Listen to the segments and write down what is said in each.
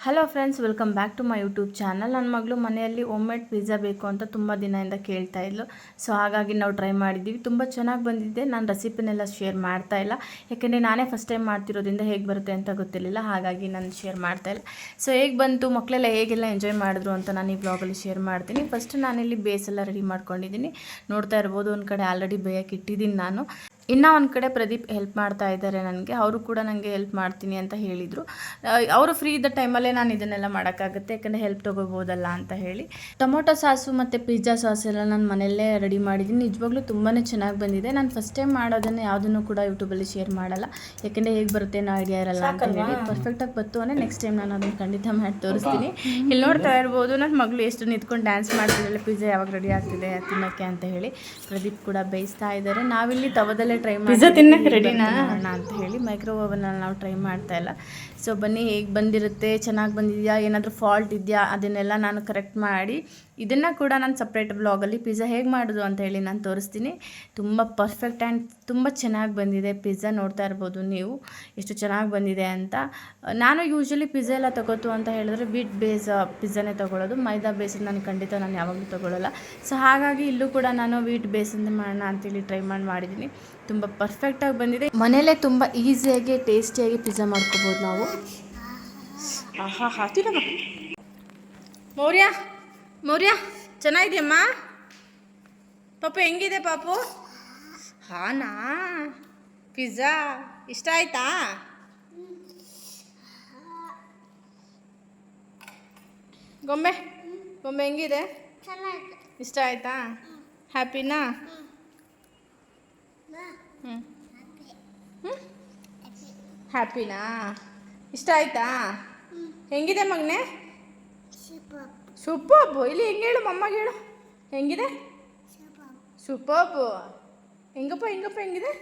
Hello friends, welcome back to my YouTube channel. ನನ್ನ ಮಗಳು ಮನೆಯಲ್ಲಿ ಹೋಮ್ಮೇಡ್ ಪಿಜ್ಜಾ ಬೇಕು ಅಂತ ತುಂಬ ದಿನದಿಂದ ಕೇಳ್ತಾ ಇದ್ಲು. ಸೊ ಹಾಗಾಗಿ ನಾವು ಟ್ರೈ ಮಾಡಿದ್ದೀವಿ. ತುಂಬ ಚೆನ್ನಾಗಿ ಬಂದಿದೆ. ನಾನು ರೆಸಿಪಿನೆಲ್ಲ ಶೇರ್ ಮಾಡ್ತಾ ಇಲ್ಲ, ಯಾಕೆಂದರೆ ನಾನೇ ಫಸ್ಟ್ ಟೈಮ್ ಮಾಡ್ತಿರೋದ್ರಿಂದ ಹೇಗೆ ಬರುತ್ತೆ ಅಂತ ಗೊತ್ತಿರಲಿಲ್ಲ. ಹಾಗಾಗಿ ನಾನು ಶೇರ್ ಮಾಡ್ತಾ ಇಲ್ಲ. ಸೊ ಹೇಗೆ ಬಂತು, ಮಕ್ಕಳೆಲ್ಲ ಹೇಗೆಲ್ಲ ಎಂಜಾಯ್ ಮಾಡಿದ್ರು ಅಂತ ನಾನು ಈ ಬ್ಲಾಗಲ್ಲಿ ಶೇರ್ ಮಾಡ್ತೀನಿ. ಫಸ್ಟ್ ನಾನಿಲ್ಲಿ ಬೇಸೆಲ್ಲ ರೆಡಿ ಮಾಡ್ಕೊಂಡಿದ್ದೀನಿ. ನೋಡ್ತಾ ಇರ್ಬೋದು, ಒಂದು ಕಡೆ ಆಲ್ರೆಡಿ ಬೇಯಕ್ಕೆ ಇಟ್ಟಿದ್ದೀನಿ ನಾನು. ಇನ್ನೂ ಒಂದು ಕಡೆ ಪ್ರದೀಪ್ ಹೆಲ್ಪ್ ಮಾಡ್ತಾ ಇದ್ದಾರೆ ನನಗೆ. ಅವರು ಕೂಡ ನನಗೆ ಹೆಲ್ಪ್ ಮಾಡ್ತೀನಿ ಅಂತ ಹೇಳಿದರು. ಅವರು ಫ್ರೀ ಇದ್ದ ಟೈಮಲ್ಲೇ ನಾನು ಇದನ್ನೆಲ್ಲ ಮಾಡೋಕ್ಕಾಗುತ್ತೆ, ಯಾಕಂದರೆ ಹೆಲ್ಪ್ ತೊಗೋಬೋದಲ್ಲ ಅಂತ ಹೇಳಿ. ಟೊಮೊಟೊ ಸಾಸು ಮತ್ತು ಪಿಜ್ಜಾ ಸಾಸ್ ಎಲ್ಲ ನಾನು ಮನೆಯಲ್ಲೇ ರೆಡಿ ಮಾಡಿದ್ದೀನಿ. ನಿಜವಾಗ್ಲೂ ತುಂಬಾ ಚೆನ್ನಾಗಿ ಬಂದಿದೆ. ನಾನು ಫಸ್ಟ್ ಟೈಮ್ ಮಾಡೋದನ್ನು ಯಾವುದನ್ನು ಕೂಡ ಯೂಟ್ಯೂಬಲ್ಲಿ ಶೇರ್ ಮಾಡಲ್ಲ, ಯಾಕೆಂದರೆ ಹೇಗೆ ಬರುತ್ತೆ ಅನ್ನೋ ಐಡಿಯಾ ಇರಲ್ಲ ಅಂತ ಹೇಳಿ. ಪರ್ಫೆಕ್ಟಾಗಿ ಬಂತು ಅಂದರೆ ನೆಕ್ಸ್ಟ್ ಟೈಮ್ ನಾನು ಅದನ್ನು ಖಂಡಿತ ಮಾಡಿ ತೋರಿಸ್ತೀನಿ. ಇಲ್ಲಿ ನೋಡ್ತಾ ಇರ್ಬೋದು, ನನ್ನ ಮಗಳು ಎಷ್ಟು ನಿಂತ್ಕೊಂಡು ಡ್ಯಾನ್ಸ್ ಮಾಡ್ತಿದ್ದಾಳೆ, ಪಿಜ್ಜಾ ಯಾವಾಗ ರೆಡಿ ಆಗ್ತಿದೆ ತಿನ್ನೋಕ್ಕೆ ಅಂತ ಹೇಳಿ. ಪ್ರದೀಪ್ ಕೂಡ ಬೇಯಿಸ್ತಾ ಇದ್ದಾರೆ. ನಾವಿಲ್ಲಿ ತವದಲ್ಲೇ ಟ್ರೈ ಪಿಜ್ಜಾ ತಿನ್ನಕ್ಕೆ ರೆಡಿನಾ ಅಂತ ಹೇಳಿ ಮೈಕ್ರೋವೇವ್ ಓವನಲ್ಲಿ ನಾವು ಟ್ರೈ ಮಾಡ್ತಾ ಇಲ್ಲ. ಸೊ ಬನ್ನಿ, ಹೇಗೆ ಬಂದಿರುತ್ತೆ, ಚೆನ್ನಾಗಿ ಬಂದಿದೆಯಾ, ಏನಾದರೂ ಫಾಲ್ಟ್ ಇದೆಯಾ, ಅದನ್ನೆಲ್ಲ ನಾನು ಕರೆಕ್ಟ್ ಮಾಡಿ ಇದನ್ನು ಕೂಡ ನಾನು ಸಪ್ರೇಟ್ ಬ್ಲಾಗಲ್ಲಿ ಪಿಜ್ಜಾ ಹೇಗೆ ಮಾಡೋದು ಅಂತ ಹೇಳಿ ನಾನು ತೋರಿಸ್ತೀನಿ. ತುಂಬ ಪರ್ಫೆಕ್ಟ್ ಆ್ಯಂಡ್ ತುಂಬ ಚೆನ್ನಾಗಿ ಬಂದಿದೆ ಪಿಜ್ಜಾ. ನೋಡ್ತಾ ಇರ್ಬೋದು ನೀವು ಎಷ್ಟು ಚೆನ್ನಾಗಿ ಬಂದಿದೆ ಅಂತ. ನಾನು ಯೂಶ್ವಲಿ ಪಿಜ್ಜಾ ಎಲ್ಲ ತಗೋತು ಅಂತ ಹೇಳಿದ್ರೆ ವೀಟ್ ಬೇಸ್ ಪಿಜ್ಜಾನೇ ತೊಗೊಳ್ಳೋದು. ಮೈದಾ ಬೇಸನ್ನು ನಾನು ಯಾವಾಗಲೂ ತೊಗೊಳ್ಳಲ್ಲ. ಸೊ ಹಾಗಾಗಿ ಇಲ್ಲೂ ಕೂಡ ನಾನು ವೀಟ್ ಬೇಸಿಂದ ಮಾಡೋಣ ಅಂತೇಳಿ ಟ್ರೈ ಮಾಡಿದ್ದೀನಿ. ತುಂಬ ಪರ್ಫೆಕ್ಟಾಗಿ ಬಂದಿದೆ. ಮನೆಯಲ್ಲೇ ತುಂಬ ಈಸಿಯಾಗಿ ಟೇಸ್ಟಿಯಾಗಿ ಪಿಜ್ಜಾ ಮಾಡ್ಕೋಬೋದು ನಾವು. ಮೌರ್ಯ ಚೆನ್ನಾಗಿದೆಯಮ್ಮ? ಪಾಪು ಹೆಂಗಿದೆ ಪಾಪು? ಹಾನಾ ಪಿಜ್ಜಾ ಇಷ್ಟ ಆಯ್ತಾ? ಗೊಂಬೆ ಹೆಂಗಿದೆ? ಇಷ್ಟ ಆಯ್ತಾ? ಹ್ಯಾಪಿನಾ? ಹ್ಯಾಪಿನಾ? ಇಷ್ಟ ಆಯ್ತಾ? ಹೆಂಗಿದೆ ಮಗನೆ? ಸೂಪರ್ಬು. ಇಲ್ಲಿ ಹೆಂಗೆ ಹೇಳು, ಮಮ್ಮಗೆ ಹೇಳು, ಹೆಂಗಿದೆ? ಸೂಪರ್ಬು. ಹೆಂಗಪ್ಪ ಹೆಂಗಿದೆ?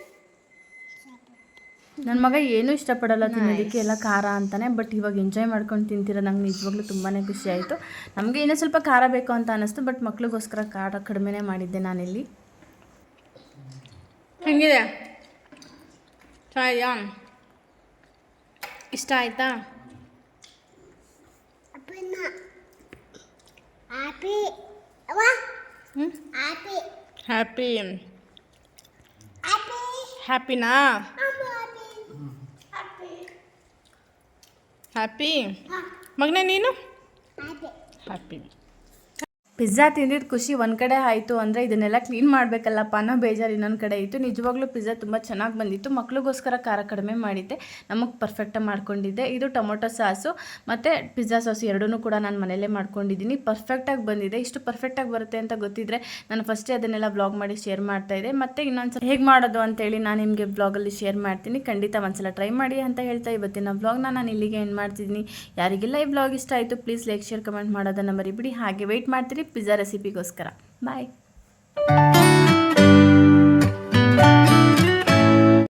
ನನ್ನ ಮಗ ಏನೂ ಇಷ್ಟಪಡಲ್ಲ ತಿನ್ನೋದಕ್ಕೆ, ಎಲ್ಲ ಖಾರ ಅಂತಾನೆ. ಬಟ್ ಇವಾಗ ಎಂಜಾಯ್ ಮಾಡ್ಕೊಂಡು ತಿಂತಿರೋ ನಂಗೆ ನಿಜವಾಗ್ಲೂ ತುಂಬಾ ಖುಷಿ ಆಯಿತು. ನಮಗೆ ಇನ್ನೂ ಸ್ವಲ್ಪ ಖಾರ ಬೇಕು ಅಂತ ಅನ್ನಿಸ್ತು, ಬಟ್ ಮಕ್ಳಿಗೋಸ್ಕರ ಖಾರ ಕಡಿಮೆನೇ ಮಾಡಿದ್ದೆ ನಾನಿಲ್ಲಿ. ಹೆಂಗಿದೆ? ಚೆನ್ನಾಗಿದೆಯಾ? ಇಷ್ಟ ಆಯ್ತಾ? ಹ್ಯಾಪಿನಾ? ಹ್ಯಾಪಿ ಮಗನೇ ನೀನು? ಹ್ಯಾಪಿ. ಪಿಜ್ಜಾ ತಿಂದಿದ್ದು ಖುಷಿ ಒಂದು ಕಡೆ ಆಯಿತು ಅಂದರೆ ಇದನ್ನೆಲ್ಲ ಕ್ಲೀನ್ ಮಾಡಬೇಕಲ್ಲಪ್ಪ ಅನ್ನೋ ಬೇಜಾರು ಇನ್ನೊಂದು ಕಡೆ ಇತ್ತು. ನಿಜವಾಗ್ಲೂ ಪಿಜ್ಜಾ ತುಂಬ ಚೆನ್ನಾಗಿ ಬಂದಿತ್ತು. ಮಕ್ಳಿಗೋಸ್ಕರ ಖಾರ ಕಡಿಮೆ ಮಾಡಿದ್ದೆ, ನಮಗೆ ಪರ್ಫೆಕ್ಟಾಗಿ ಮಾಡ್ಕೊಂಡಿದ್ದೆ. ಇದು ಟೊಮೊಟೊ ಸಾಸು ಮತ್ತು ಪಿಜ್ಜಾ ಸಾಸು ಎರಡೂ ಕೂಡ ನಾನು ಮನೆಯಲ್ಲೇ ಮಾಡ್ಕೊಂಡಿದ್ದೀನಿ. ಪರ್ಫೆಕ್ಟಾಗಿ ಬಂದಿದೆ. ಇಷ್ಟು ಪರ್ಫೆಕ್ಟಾಗಿ ಬರುತ್ತೆ ಅಂತ ಗೊತ್ತಿದ್ದರೆ ನಾನು ಫಸ್ಟೇ ಅದನ್ನೆಲ್ಲ ಬ್ಲಾಗ್ ಮಾಡಿ ಶೇರ್ ಮಾಡ್ತಾಯಿದ್ದೆ. ಮತ್ತು ಇನ್ನೊಂದ್ಸಲ ಹೇಗೆ ಮಾಡೋದು ಅಂತೇಳಿ ನಾನು ನಿಮಗೆ ಬ್ಲಾಗಲ್ಲಿ ಶೇರ್ ಮಾಡ್ತೀನಿ. ಖಂಡಿತ ಒಂದ್ಸಲ ಟ್ರೈ ಮಾಡಿ ಅಂತ ಹೇಳ್ತಾ ಇವತ್ತಿನ ಬ್ಲಾಗ್ನ ನಾನು ಇಲ್ಲಿಗೆ ಎಂಡ್ ಮಾಡ್ತಿದ್ದೀನಿ. ಯಾರಿಗೆಲ್ಲ ಈ ಬ್ಲಾಗ್ ಇಷ್ಟ ಆಯಿತು ಪ್ಲೀಸ್ ಲೈಕ್, ಶೇರ್, ಕಮೆಂಟ್ ಮಾಡೋದನ್ನು ಮರಿಬಿಡಿ. ಹಾಗೆ ವೆಯ್ಟ್ ಮಾಡ್ತೀರಿ ಪಿಜ್ಜಾ ರೆಸಿಪಿಗೋಸ್ಕರ. ಬಾಯ್.